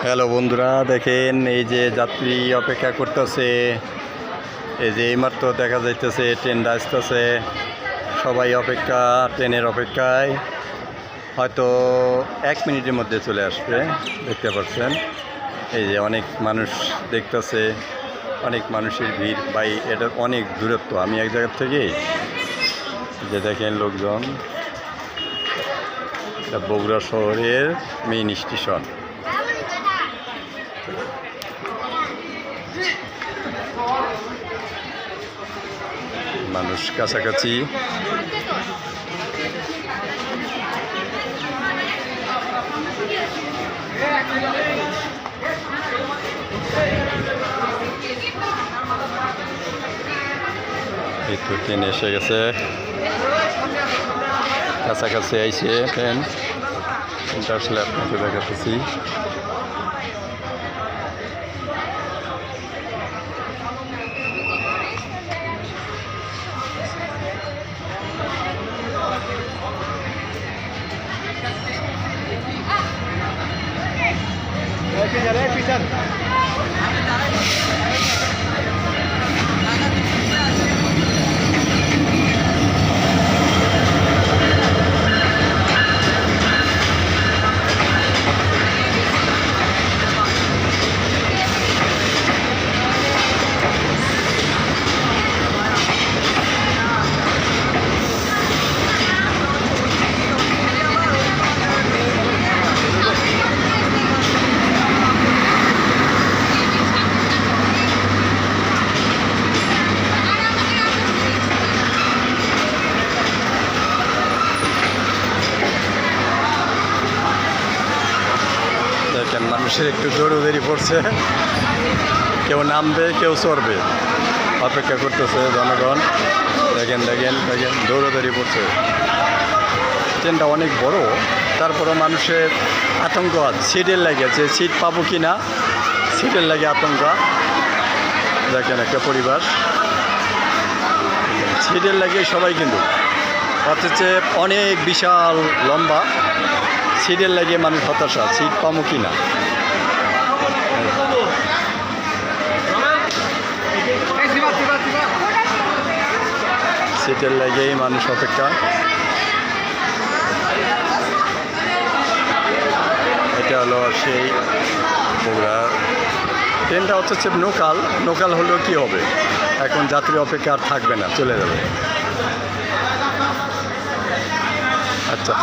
Hello বন্ধুরা, দেখেন এই যে যাত্রী অপেক্ষা করতেছে। এই যে এইমাত্র দেখা যাইতেছে ট্রেনটা আসতেছে। সবাই ট্রেনের অপেক্ষায়, হয়তো 1 মিনিটের মধ্যে চলে আসবে। দেখতে পাচ্ছেন এই যে অনেক মানুষ দেখতেছে, অনেক মানুষের ভিড়। ভাই এটা অনেক দূরত্ব, আমি এক জায়গার থেকে যে দেখেন লোকজন। এটা বগুড়া শহরের মেইন স্টেশন। মানুষ কাছাকাছি। এই তো ট্রেন এসে গেছে, কাছাকাছি আইছে ট্রেনটা। আসলে আপনাকে দেখাতেছি। দেখেন মানুষের একটু দৌড়াদৌড়ি পড়ছে, কেউ নামবে কেউ চড়বে, অপেক্ষা করতেছে জনগণ। দেখেন দেখেন দেখেন দৌড়াদৌড়ি পড়ছে। ট্রেনটা অনেক বড়, তারপরও মানুষের আতঙ্ক আছে সিটের লাগে, যে সিট পাবো কি না, সিটের লাগে আতঙ্ক। দেখেন একটা পরিবার, সিটের লাগে সবাই, কিন্তু অথচ অনেক বিশাল লম্বা, সিটের লাগে মানুষ হতাশা, সিট পাবো কি না। সিটের লাগেই মানুষ অপেক্ষা। এটা হলো সেই বগুড়া ট্রেনটা, হচ্ছে লোকাল হলেও কি হবে, এখন যাত্রী অপেক্ষা আর থাকবে না, চলে যাবে। আচ্ছা।